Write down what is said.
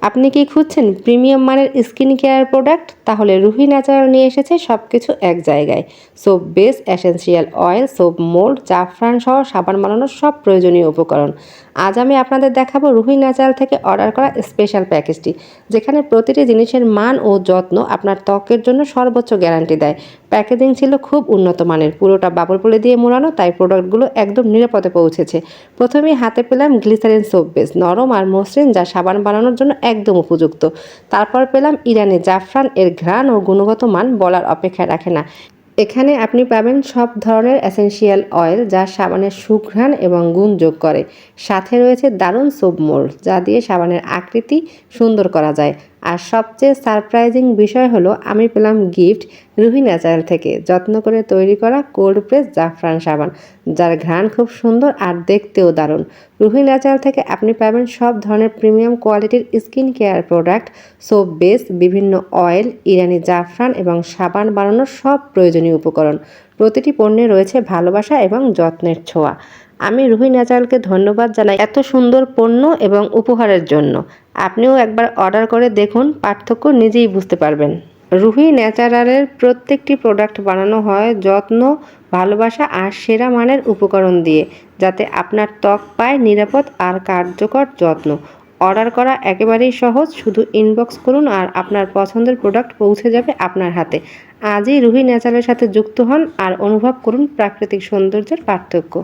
আপনি কি খুঁজছেন প্রিমিয়াম মানের স্কিন কেয়ার প্রোডাক্ট? তাহলে রুহি ন্যাচারাল নিয়ে এসেছে সবকিছু এক জায়গায়। Soap base, essential oil, soap mould, জাফরান সহ সাবান বানানোর সব প্রয়োজনীয় উপকরণ। আজ আমি আপনাদের দেখাবো রুহি ন্যাচারাল থেকে অর্ডার করা স্পেশাল প্যাকেজটি, যেখানে প্রতিটি জিনিসের মান ও যত্ন আপনার ত্বকের জন্য সর্বোচ্চ গ্যারান্টি দেয়। প্যাকেজিং ছিল খুব উন্নত মানের, পুরোটা বাবল পলি দিয়ে মোড়ানো, তাই প্রোডাক্টগুলো একদম নিরাপদে পৌঁছেছে। প্রথমেই হাতে পেলাম গ্লিসারিন সোপ বেস, নরম আর মসৃণ, যা সাবান বানানোর জন্য একদম উপযুক্ত। তারপর পেলাম ইরানি জাফরান, এর ঘ্রাণ ও গুণগত মান বলার অপেক্ষায় রাখে না। এখানে আপনি পাবেন সব ধরনের এসেনশিয়াল অয়েল, যা সাবানের সুঘ্রাণ এবং গুণ যোগ করে। সাথে রয়েছে দারুণ সোপ মোল্ড, যা দিয়ে সাবানের আকৃতি সুন্দর করা যায়। আর সবচেয়ে সারপ্রাইজিং বিষয় হলো আমি পেলাম গিফট রুহি ন্যাচারাল থেকে যত্ন করে তৈরি করা কোল্ড প্রেস জাফরান সাবান, যার ঘ্রাণ খুব সুন্দর আর দেখতেও দারুণ। রুহি ন্যাচারাল থেকে আপনি পাবেন সব ধরনের প্রিমিয়াম কোয়ালিটির skin care product, soap base, বিভিন্ন অয়েল, ইরানি জাফরান এবং সাবান বানানোর সব প্রয়োজনীয় উপকরণ। প্রতিটি পণ্যে রয়েছে ভালোবাসা এবং যত্নের ছোঁয়া। আমি রুহি ন্যাচারালকে ধন্যবাদ জানাই এত সুন্দর পণ্য এবং উপহারের জন্য। আপনিও একবার অর্ডার করে দেখুন, পার্থক্য নিজেই বুঝতে পারবেন। রুহি ন্যাচারালের প্রত্যেকটি প্রোডাক্ট বানানো হয় যত্ন, ভালোবাসা আর সেরা মানের উপকরণ দিয়ে, যাতে আপনার ত্বক পায় নিরাপদ আর কার্যকর যত্ন। অর্ডার করা একেবারেই সহজ, শুধু ইনবক্স করুন আর আপনার পছন্দের প্রোডাক্ট পৌঁছে যাবে আপনার হাতে। আজই রুহি ন্যাচারালের সাথে যুক্ত হন আর অনুভব করুন প্রাকৃতিক সৌন্দর্যের পার্থক্য।